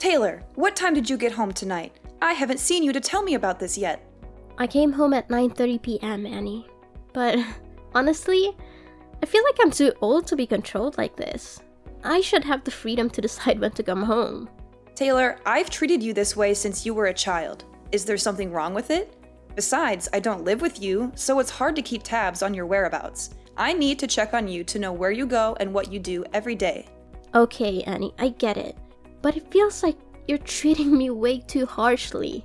Taylor, what time did you get home tonight? I haven't seen you to tell me about this yet. I came home at 9:30 p.m., Annie. But honestly, I feel like I'm too old to be controlled like this. I should have the freedom to decide when to come home. Taylor, I've treated you this way since you were a child. Is there something wrong with it? Besides, I don't live with you, so it's hard to keep tabs on your whereabouts. I need to check on you to know where you go and what you do every day. Okay, Annie, I get it. But it feels like you're treating me way too harshly.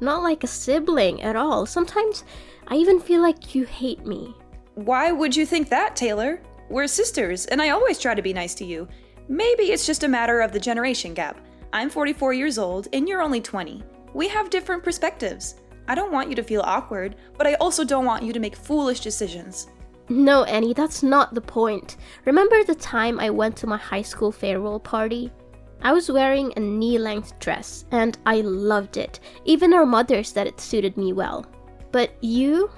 Not like a sibling at all. Sometimes I even feel like you hate me. Why would you think that, Taylor? We're sisters, and I always try to be nice to you. Maybe it's just a matter of the generation gap. I'm 44 years old, and you're only 20. We have different perspectives. I don't want you to feel awkward, but I also don't want you to make foolish decisions. No, Annie, that's not the point. Remember the time I went to my high school farewell party? I was wearing a knee-length dress, and I loved it. Even our mother said it suited me well. But you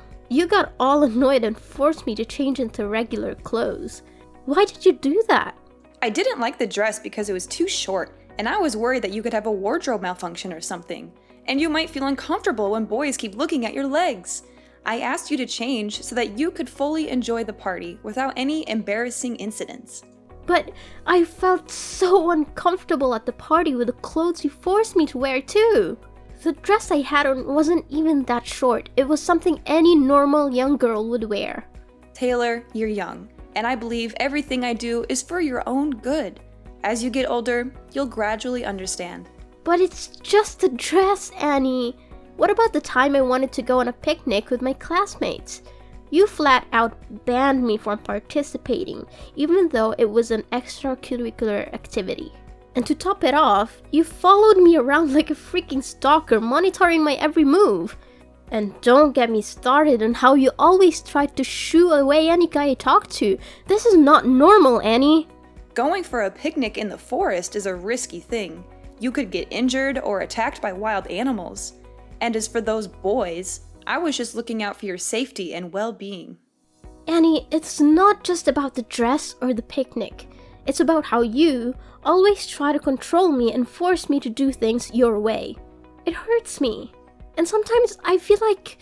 got all annoyed and forced me to change into regular clothes. Why did you do that? I didn't like the dress because it was too short, and I was worried that you could have a wardrobe malfunction or something. And you might feel uncomfortable when boys keep looking at your legs. I asked you to change so that you could fully enjoy the party without any embarrassing incidents. But I felt so uncomfortable at the party with the clothes you forced me to wear too. The dress I had on wasn't even that short. It was something any normal young girl would wear. Taylor, you're young, and I believe everything I do is for your own good. As you get older, you'll gradually understand. But it's just a dress, Annie. What about the time I wanted to go on a picnic with my classmates? You flat out banned me from participating, even though it was an extracurricular activity. And to top it off, you followed me around like a freaking stalker, monitoring my every move. And don't get me started on how you always tried to shoo away any guy I talked to. This is not normal, Annie. Going for a picnic in the forest is a risky thing. You could get injured or attacked by wild animals. And as for those boys, I was just looking out for your safety and well-being. Annie, it's not just about the dress or the picnic. It's about how you always try to control me and force me to do things your way. It hurts me. And sometimes I feel like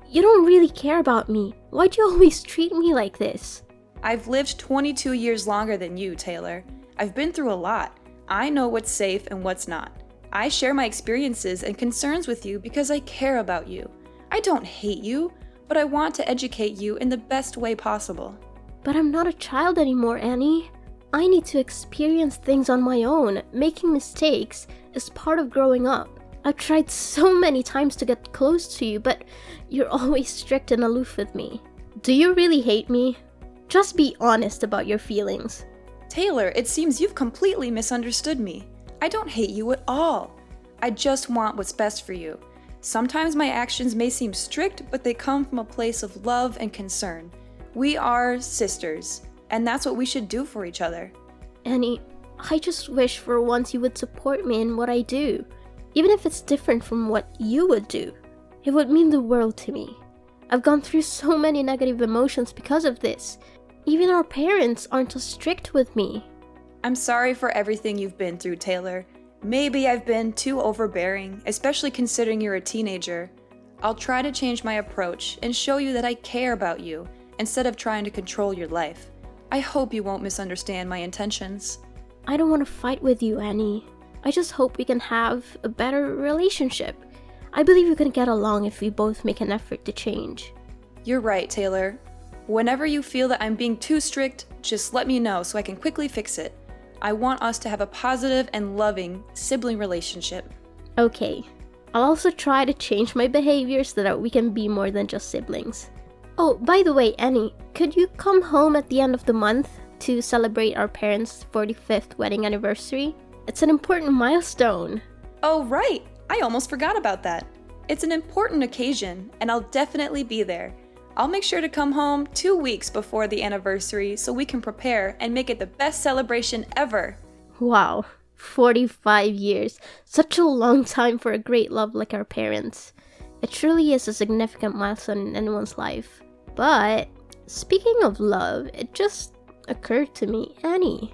you don't really care about me. Why do you always treat me like this? I've lived 22 years longer than you, Taylor. I've been through a lot. I know what's safe and what's not. I share my experiences and concerns with you because I care about you. I don't hate you, but I want to educate you in the best way possible. But I'm not a child anymore, Annie. I need to experience things on my own. Making mistakes is part of growing up. I've tried so many times to get close to you, but you're always strict and aloof with me. Do you really hate me? Just be honest about your feelings. Taylor, it seems you've completely misunderstood me. I don't hate you at all. I just want what's best for you. Sometimes my actions may seem strict, but they come from a place of love and concern. We are sisters, and that's what we should do for each other. Annie, I just wish for once you would support me in what I do. Even if it's different from what you would do. It would mean the world to me. I've gone through so many negative emotions because of this. Even our parents aren't as strict with me. I'm sorry for everything you've been through, Taylor. Maybe I've been too overbearing, especially considering you're a teenager. I'll try to change my approach and show you that I care about you, instead of trying to control your life. I hope you won't misunderstand my intentions. I don't want to fight with you, Annie. I just hope we can have a better relationship. I believe we can get along if we both make an effort to change. You're right, Taylor. Whenever you feel that I'm being too strict, just let me know so I can quickly fix it. I want us to have a positive and loving sibling relationship. Okay. I'll also try to change my behavior so that we can be more than just siblings. Oh, by the way, Annie, could you come home at the end of the month to celebrate our parents' 45th wedding anniversary? It's an important milestone. Oh, right! I almost forgot about that. It's an important occasion, and I'll definitely be there. I'll make sure to come home 2 weeks before the anniversary so we can prepare and make it the best celebration ever. Wow, 45 years. Such a long time for a great love like our parents. It truly is a significant milestone in anyone's life. But, speaking of love, it just occurred to me, Annie,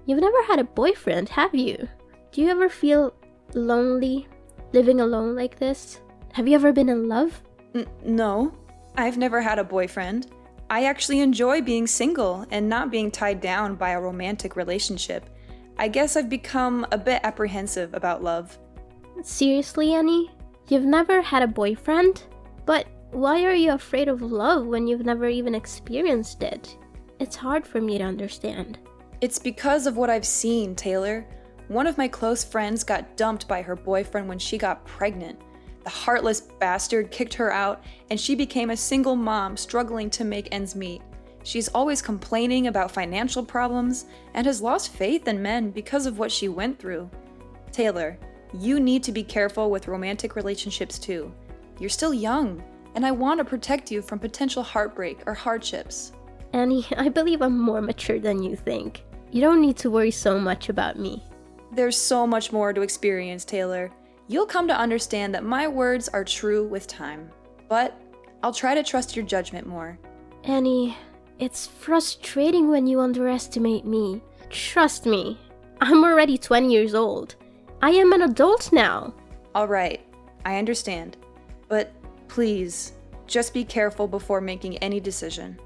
you've never had a boyfriend, have you? Do you ever feel lonely, living alone like this? Have you ever been in love? No, I've never had a boyfriend. I actually enjoy being single and not being tied down by a romantic relationship. I guess I've become a bit apprehensive about love. Seriously, Annie? You've never had a boyfriend? But why are you afraid of love when you've never even experienced it? It's hard for me to understand. It's because of what I've seen, Taylor. One of my close friends got dumped by her boyfriend when she got pregnant. The heartless bastard kicked her out, and she became a single mom struggling to make ends meet. She's always complaining about financial problems and has lost faith in men because of what she went through. Taylor, you need to be careful with romantic relationships too. You're still young, and I want to protect you from potential heartbreak or hardships. Annie, I believe I'm more mature than you think. You don't need to worry so much about me. There's so much more to experience, Taylor. You'll come to understand that my words are true with time. But I'll try to trust your judgment more. Annie, it's frustrating when you underestimate me. Trust me, I'm already 20 years old. I am an adult now. All right, I understand. But please, just be careful before making any decision.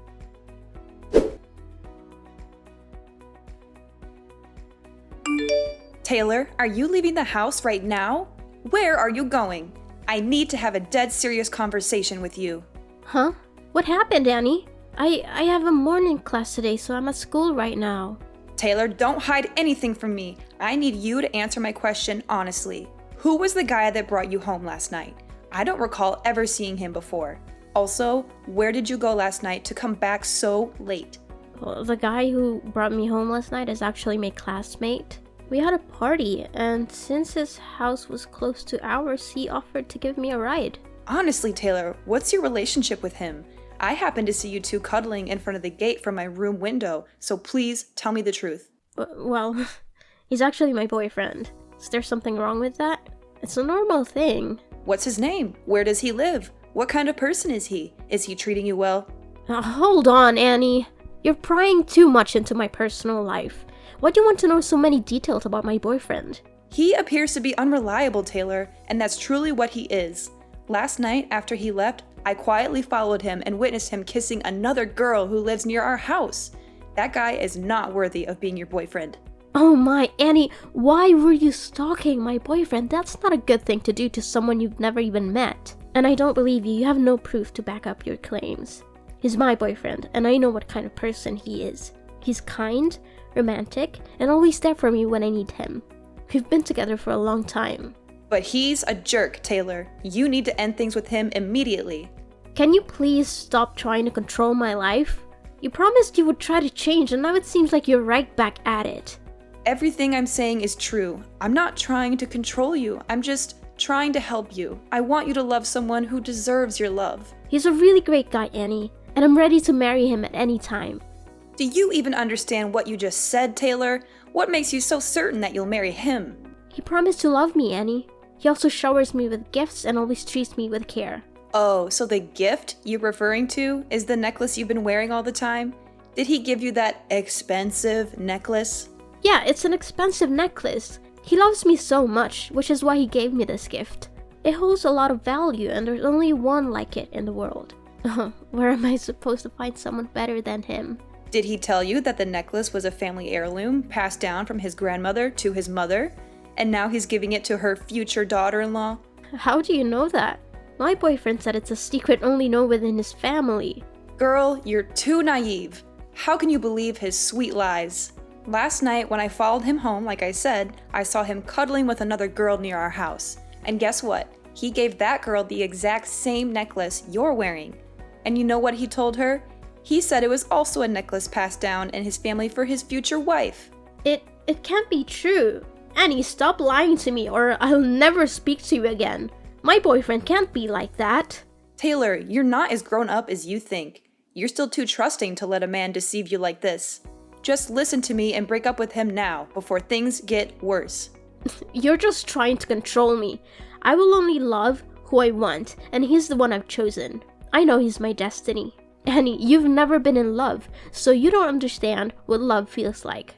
Taylor, are you leaving the house right now? Where are you going? I need to have a dead serious conversation with you. Huh? What happened, Annie? I have a morning class today, so I'm at school right now. Taylor, don't hide anything from me. I need you to answer my question honestly. Who was the guy that brought you home last night? I don't recall ever seeing him before. Also, where did you go last night to come back so late? Well, the guy who brought me home last night is actually my classmate. We had a party, and since his house was close to ours, he offered to give me a ride. Honestly, Taylor, what's your relationship with him? I happened to see you two cuddling in front of the gate from my room window, so please tell me the truth. Well, he's actually my boyfriend. Is there something wrong with that? It's a normal thing. What's his name? Where does he live? What kind of person is he? Is he treating you well? Hold on, Annie. You're prying too much into my personal life. Why do you want to know so many details about my boyfriend? He appears to be unreliable, Taylor, and that's truly what he is. Last night, after he left, I quietly followed him and witnessed him kissing another girl who lives near our house. That guy is not worthy of being your boyfriend. Oh my, Annie, why were you stalking my boyfriend? That's not a good thing to do to someone you've never even met. And I don't believe you. You have no proof to back up your claims. He's my boyfriend, and I know what kind of person he is. He's kind, romantic, and always there for me when I need him. We've been together for a long time. But he's a jerk, Taylor. You need to end things with him immediately. Can you please stop trying to control my life? You promised you would try to change, and now it seems like you're right back at it. Everything I'm saying is true. I'm not trying to control you. I'm just trying to help you. I want you to love someone who deserves your love. He's a really great guy, Annie, and I'm ready to marry him at any time. Do you even understand what you just said, Taylor? What makes you so certain that you'll marry him? He promised to love me, Annie. He also showers me with gifts and always treats me with care. Oh, so the gift you're referring to is the necklace you've been wearing all the time? Did he give you that expensive necklace? Yeah, it's an expensive necklace. He loves me so much, which is why he gave me this gift. It holds a lot of value, and there's only one like it in the world. Where am I supposed to find someone better than him? Did he tell you that the necklace was a family heirloom passed down from his grandmother to his mother, and now he's giving it to her future daughter-in-law? How do you know that? My boyfriend said it's a secret only known within his family. Girl, you're too naive. How can you believe his sweet lies? Last night, when I followed him home, like I said, I saw him cuddling with another girl near our house. And guess what? He gave that girl the exact same necklace you're wearing. And you know what he told her? He said it was also a necklace passed down in his family for his future wife. It can't be true. Annie, stop lying to me or I'll never speak to you again. My boyfriend can't be like that. Taylor, you're not as grown up as you think. You're still too trusting to let a man deceive you like this. Just listen to me and break up with him now before things get worse. You're just trying to control me. I will only love who I want, and he's the one I've chosen. I know he's my destiny. Annie, you've never been in love, so you don't understand what love feels like.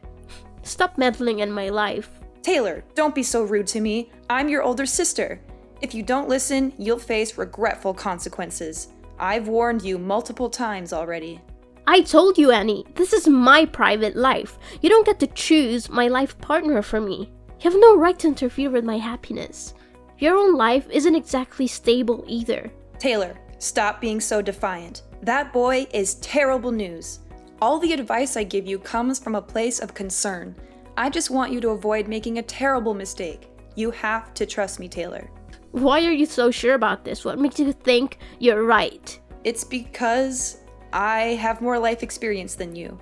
Stop meddling in my life. Taylor, don't be so rude to me. I'm your older sister. If you don't listen, you'll face regretful consequences. I've warned you multiple times already. I told you, Annie, this is my private life. You don't get to choose my life partner for me. You have no right to interfere with my happiness. Your own life isn't exactly stable either. Taylor, stop being so defiant. That boy is terrible news. All the advice I give you comes from a place of concern. I just want you to avoid making a terrible mistake. You have to trust me, Taylor. Why are you so sure about this? What makes you think you're right? It's because I have more life experience than you.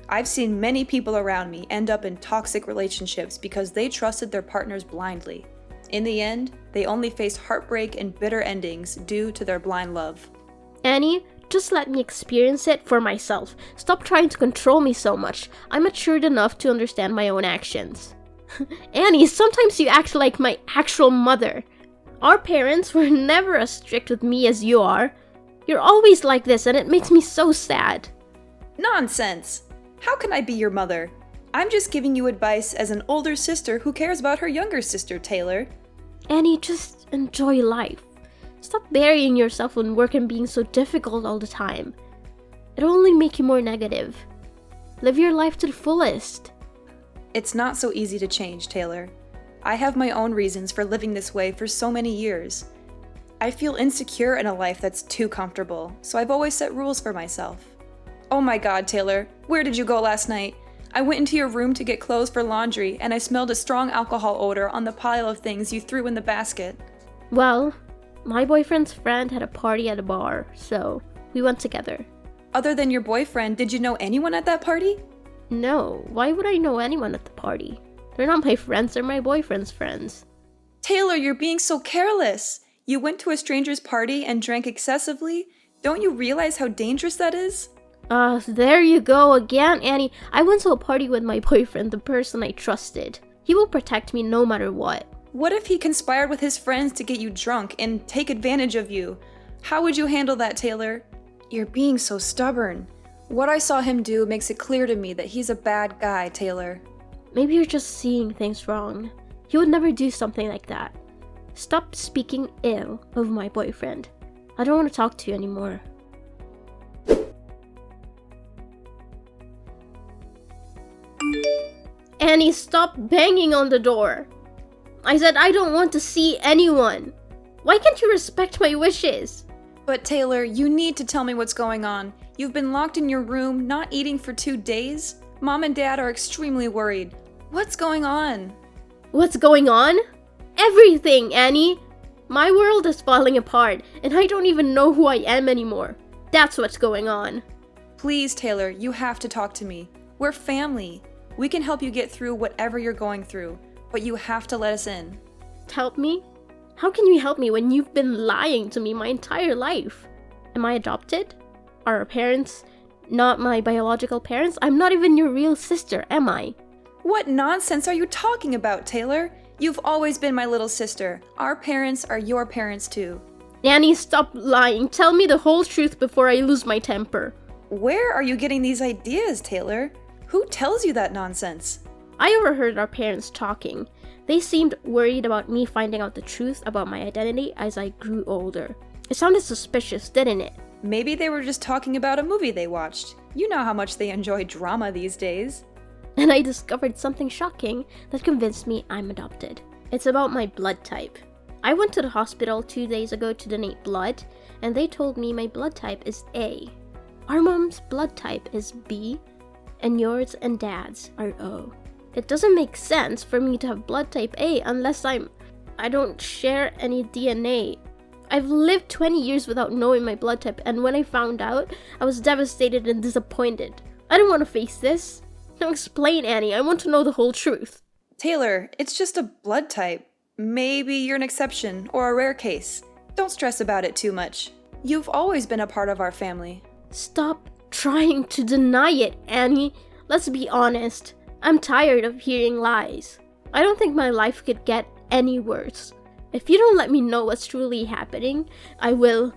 I've seen many people around me end up in toxic relationships because they trusted their partners blindly. In the end, they only faced heartbreak and bitter endings due to their blind love. Annie, just let me experience it for myself. Stop trying to control me so much. I'm matured enough to understand my own actions. Annie, sometimes you act like my actual mother. Our parents were never as strict with me as you are. You're always like this, and it makes me so sad. Nonsense! How can I be your mother? I'm just giving you advice as an older sister who cares about her younger sister, Taylor. Annie, just enjoy life. Stop burying yourself in work and being so difficult all the time. It'll only make you more negative. Live your life to the fullest. It's not so easy to change, Taylor. I have my own reasons for living this way for so many years. I feel insecure in a life that's too comfortable, so I've always set rules for myself. Oh my God, Taylor, where did you go last night? I went into your room to get clothes for laundry, and I smelled a strong alcohol odor on the pile of things you threw in the basket. Well, my boyfriend's friend had a party at a bar, so we went together. Other than your boyfriend, did you know anyone at that party? No, why would I know anyone at the party? They're not my friends, they're my boyfriend's friends. Taylor, you're being so careless. You went to a stranger's party and drank excessively? Don't you realize how dangerous that is? There you go again, Annie. I went to a party with my boyfriend, the person I trusted. He will protect me no matter what. What if he conspired with his friends to get you drunk and take advantage of you? How would you handle that, Taylor? You're being so stubborn. What I saw him do makes it clear to me that he's a bad guy, Taylor. Maybe you're just seeing things wrong. He would never do something like that. Stop speaking ill of my boyfriend. I don't want to talk to you anymore. Annie, stop banging on the door. I said I don't want to see anyone. Why can't you respect my wishes? But Taylor, you need to tell me what's going on. You've been locked in your room, not eating for 2 days. Mom and Dad are extremely worried. What's going on? What's going on? Everything, Annie. My world is falling apart, and I don't even know who I am anymore. That's what's going on. Please, Taylor, you have to talk to me. We're family. We can help you get through whatever you're going through, but you have to let us in. Help me? How can you help me when you've been lying to me my entire life? Am I adopted? Are our parents not my biological parents? I'm not even your real sister, am I? What nonsense are you talking about, Taylor? You've always been my little sister. Our parents are your parents too. Annie, stop lying. Tell me the whole truth before I lose my temper. Where are you getting these ideas, Taylor? Who tells you that nonsense? I overheard our parents talking. They seemed worried about me finding out the truth about my identity as I grew older. It sounded suspicious, didn't it? Maybe they were just talking about a movie they watched. You know how much they enjoy drama these days. And I discovered something shocking that convinced me I'm adopted. It's about my blood type. I went to the hospital 2 days ago to donate blood, and they told me my blood type is A. Our mom's blood type is B, and yours and dad's are O. It doesn't make sense for me to have blood type A unless I don't share any DNA. I've lived 20 years without knowing my blood type, and when I found out, I was devastated and disappointed. I don't want to face this. Now explain, Annie. I want to know the whole truth. Taylor, it's just a blood type. Maybe you're an exception or a rare case. Don't stress about it too much. You've always been a part of our family. Stop trying to deny it, Annie. Let's be honest. I'm tired of hearing lies. I don't think my life could get any worse. If you don't let me know what's truly happening, I will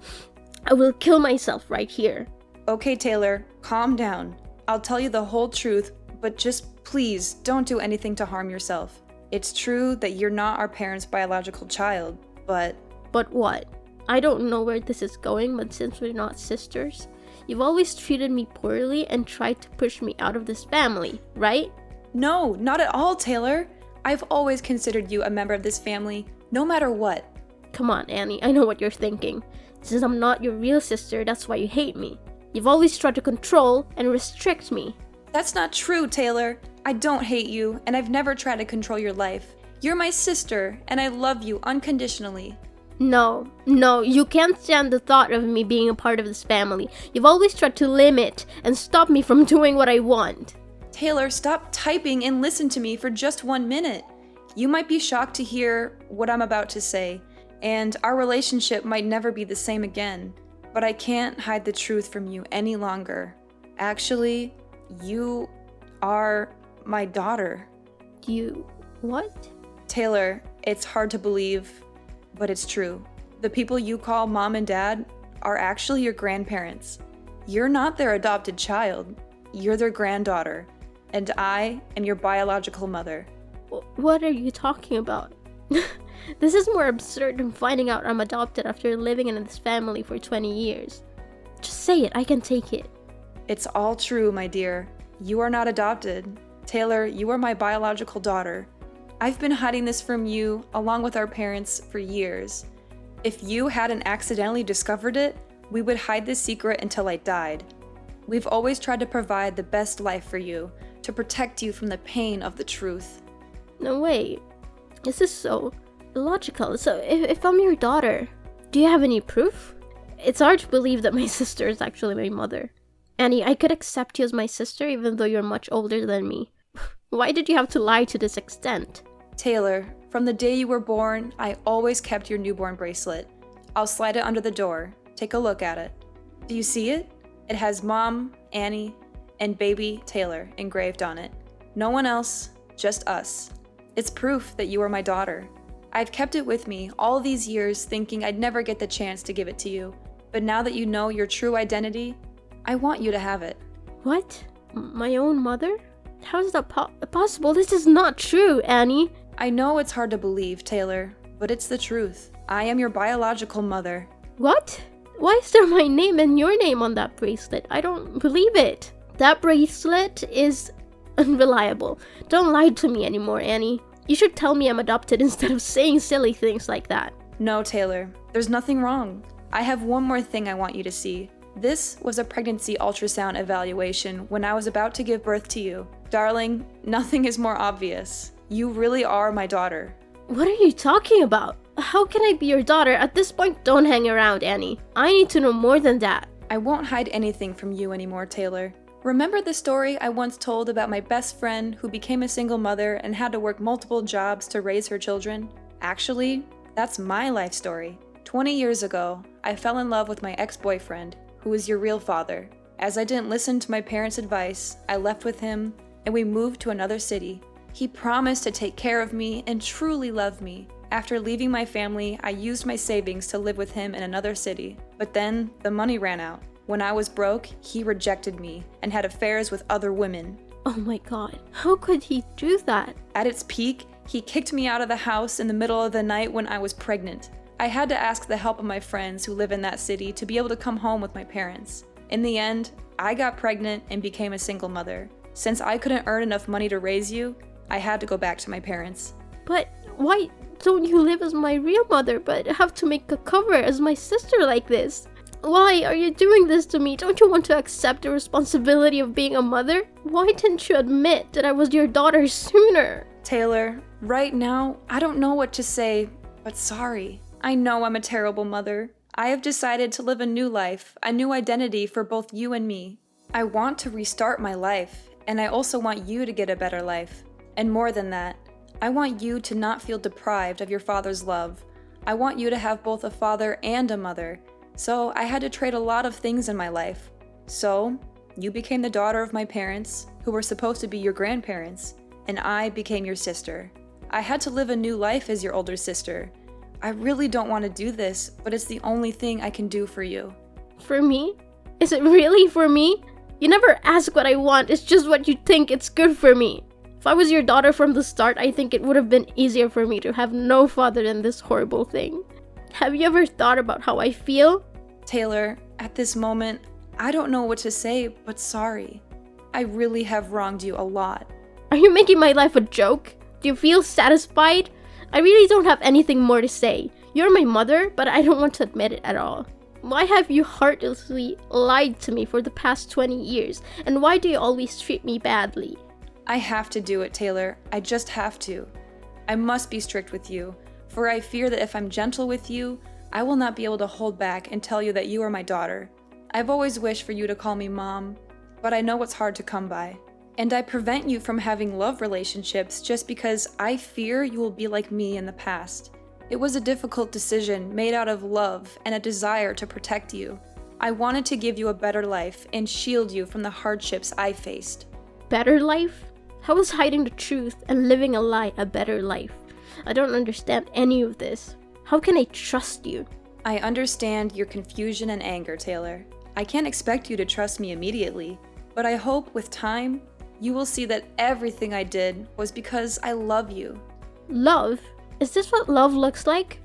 kill myself right here. Okay, Taylor, calm down. I'll tell you the whole truth, but just please don't do anything to harm yourself. It's true that you're not our parents' biological child, but... But what? I don't know where this is going, but since we're not sisters, you've always treated me poorly and tried to push me out of this family, right? No, not at all, Taylor. I've always considered you a member of this family, no matter what. Come on, Annie, I know what you're thinking. Since I'm not your real sister, that's why you hate me. You've always tried to control and restrict me. That's not true, Taylor. I don't hate you, and I've never tried to control your life. You're my sister, and I love you unconditionally. No, you can't stand the thought of me being a part of this family. You've always tried to limit and stop me from doing what I want. Taylor, stop typing and listen to me for just 1 minute. You might be shocked to hear what I'm about to say, and our relationship might never be the same again, but I can't hide the truth from you any longer. Actually, you are my daughter. You... what? Taylor, it's hard to believe, but it's true. The people you call mom and dad are actually your grandparents. You're not their adopted child. You're their granddaughter, and I am your biological mother. What are you talking about? This is more absurd than finding out I'm adopted after living in this family for 20 years. Just say it, I can take it. It's all true, my dear. You are not adopted. Taylor, you are my biological daughter. I've been hiding this from you, along with our parents, for years. If you hadn't accidentally discovered it, we would hide this secret until I died. We've always tried to provide the best life for you, to protect you from the pain of the truth. No, wait. This is so illogical. So, if I'm your daughter, do you have any proof? It's hard to believe that my sister is actually my mother. Annie, I could accept you as my sister even though you're much older than me. Why did you have to lie to this extent? Taylor, from the day you were born, I always kept your newborn bracelet. I'll slide it under the door. Take a look at it. Do you see it? It has Mom, Annie, and baby Taylor engraved on it. No one else, just us. It's proof that you are my daughter. I've kept it with me all these years thinking I'd never get the chance to give it to you. But now that you know your true identity, I want you to have it. What? My own mother? How is that possible? This is not true, Annie. I know it's hard to believe, Taylor, but it's the truth. I am your biological mother. What? Why is there my name and your name on that bracelet? I don't believe it. That bracelet is unreliable. Don't lie to me anymore, Annie. You should tell me I'm adopted instead of saying silly things like that. No, Taylor. There's nothing wrong. I have one more thing I want you to see. This was a pregnancy ultrasound evaluation when I was about to give birth to you. Darling, nothing is more obvious. You really are my daughter. What are you talking about? How can I be your daughter? At this point, don't hang around, Annie. I need to know more than that. I won't hide anything from you anymore, Taylor. Remember the story I once told about my best friend who became a single mother and had to work multiple jobs to raise her children? Actually, that's my life story. 20 years ago, I fell in love with my ex-boyfriend, who is your real father. As I didn't listen to my parents' advice, I left with him and we moved to another city. He promised to take care of me and truly love me. After leaving my family, I used my savings to live with him in another city. But then, the money ran out. When I was broke, he rejected me and had affairs with other women. Oh my god, how could he do that? At its peak, he kicked me out of the house in the middle of the night when I was pregnant. I had to ask the help of my friends who live in that city to be able to come home with my parents. In the end, I got pregnant and became a single mother. Since I couldn't earn enough money to raise you, I had to go back to my parents. But why don't you live as my real mother but have to make a cover as my sister like this? Why are you doing this to me? Don't you want to accept the responsibility of being a mother? Why didn't you admit that I was your daughter sooner? Taylor, right now, I don't know what to say, but sorry. I know I'm a terrible mother. I have decided to live a new life, a new identity for both you and me. I want to restart my life, and I also want you to get a better life. And more than that, I want you to not feel deprived of your father's love. I want you to have both a father and a mother. So I had to trade a lot of things in my life. So, you became the daughter of my parents, who were supposed to be your grandparents, and I became your sister. I had to live a new life as your older sister. I really don't want to do this, but it's the only thing I can do for you. For me? Is it really for me? You never ask what I want, it's just what you think it's good for me. If I was your daughter from the start, I think it would have been easier for me to have no father than this horrible thing. Have you ever thought about how I feel? Taylor, at this moment, I don't know what to say, but sorry. I really have wronged you a lot. Are you making my life a joke? Do you feel satisfied? I really don't have anything more to say. You're my mother, but I don't want to admit it at all. Why have you heartlessly lied to me for the past 20 years? And why do you always treat me badly? I have to do it, Taylor. I just have to. I must be strict with you, for I fear that if I'm gentle with you, I will not be able to hold back and tell you that you are my daughter. I've always wished for you to call me Mom, but I know it's hard to come by. And I prevent you from having love relationships just because I fear you will be like me in the past. It was a difficult decision made out of love and a desire to protect you. I wanted to give you a better life and shield you from the hardships I faced. Better life? How is hiding the truth and living a lie a better life? I don't understand any of this. How can I trust you? I understand your confusion and anger, Taylor. I can't expect you to trust me immediately, but I hope with time, you will see that everything I did was because I love you. Love? Is this what love looks like?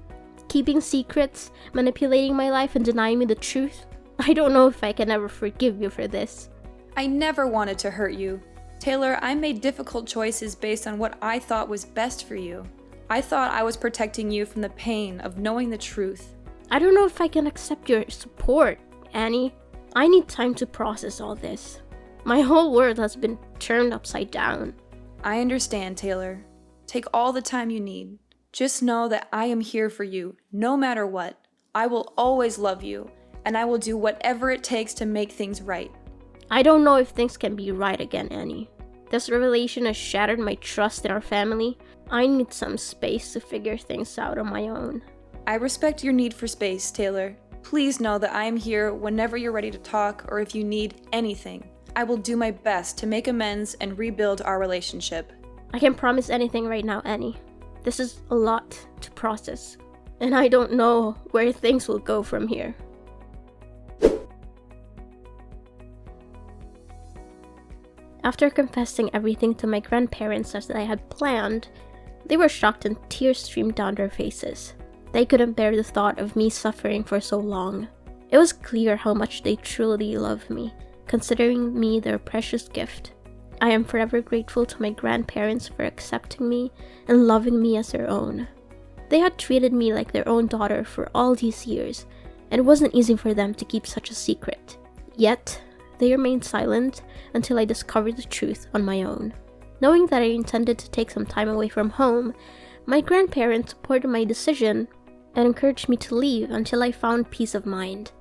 Keeping secrets, manipulating my life, and denying me the truth? I don't know if I can ever forgive you for this. I never wanted to hurt you. Taylor, I made difficult choices based on what I thought was best for you. I thought I was protecting you from the pain of knowing the truth. I don't know if I can accept your support, Annie. I need time to process all this. My whole world has been turned upside down. I understand, Taylor. Take all the time you need. Just know that I am here for you, no matter what. I will always love you, and I will do whatever it takes to make things right. I don't know if things can be right again, Annie. This revelation has shattered my trust in our family. I need some space to figure things out on my own. I respect your need for space, Taylor. Please know that I am here whenever you're ready to talk or if you need anything. I will do my best to make amends and rebuild our relationship. I can't promise anything right now, Annie. This is a lot to process, and I don't know where things will go from here. After confessing everything to my grandparents as I had planned, they were shocked and tears streamed down their faces. They couldn't bear the thought of me suffering for so long. It was clear how much they truly loved me, considering me their precious gift. I am forever grateful to my grandparents for accepting me and loving me as their own. They had treated me like their own daughter for all these years, and it wasn't easy for them to keep such a secret. Yet, they remained silent until I discovered the truth on my own. Knowing that I intended to take some time away from home, my grandparents supported my decision and encouraged me to leave until I found peace of mind.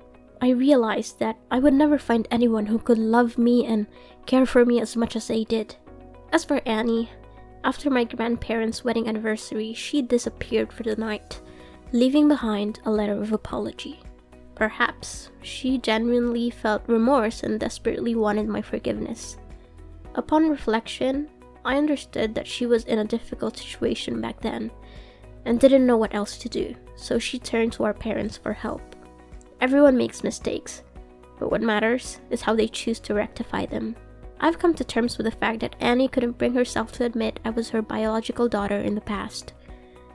I realized that I would never find anyone who could love me and care for me as much as they did. As for Annie, after my grandparents' wedding anniversary, she disappeared for the night, leaving behind a letter of apology. Perhaps she genuinely felt remorse and desperately wanted my forgiveness. Upon reflection, I understood that she was in a difficult situation back then and didn't know what else to do, so she turned to our parents for help. Everyone makes mistakes, but what matters is how they choose to rectify them. I've come to terms with the fact that Annie couldn't bring herself to admit I was her biological daughter in the past.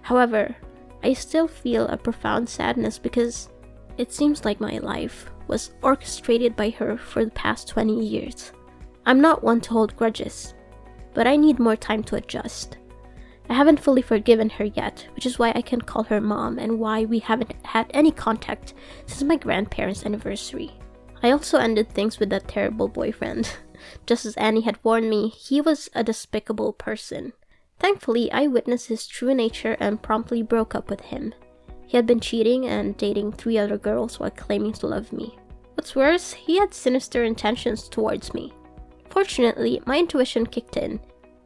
However, I still feel a profound sadness because it seems like my life was orchestrated by her for the past 20 years. I'm not one to hold grudges, but I need more time to adjust. I haven't fully forgiven her yet, which is why I can call her mom and why we haven't had any contact since my grandparents' anniversary. I also ended things with that terrible boyfriend. Just as Annie had warned me, he was a despicable person. Thankfully, I witnessed his true nature and promptly broke up with him. He had been cheating and dating 3 other girls while claiming to love me. What's worse, he had sinister intentions towards me. Fortunately, my intuition kicked in,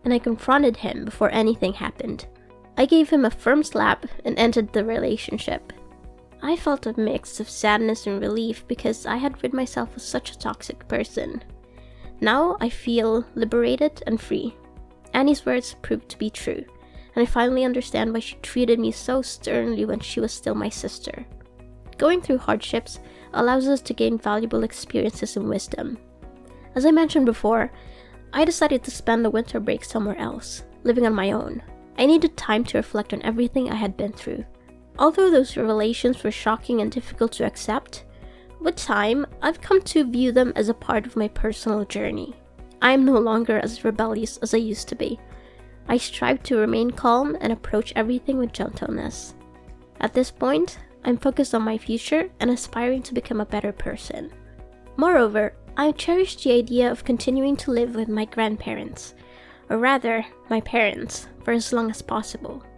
and I confronted him before anything happened. I gave him a firm slap and ended the relationship. I felt a mix of sadness and relief because I had rid myself of such a toxic person. Now I feel liberated and free. Annie's words proved to be true, and I finally understand why she treated me so sternly when she was still my sister. Going through hardships allows us to gain valuable experiences and wisdom. As I mentioned before, I decided to spend the winter break somewhere else, living on my own. I needed time to reflect on everything I had been through. Although those revelations were shocking and difficult to accept, with time, I've come to view them as a part of my personal journey. I am no longer as rebellious as I used to be. I strive to remain calm and approach everything with gentleness. At this point, I'm focused on my future and aspiring to become a better person. Moreover, I cherish the idea of continuing to live with my grandparents, or rather, my parents, for as long as possible.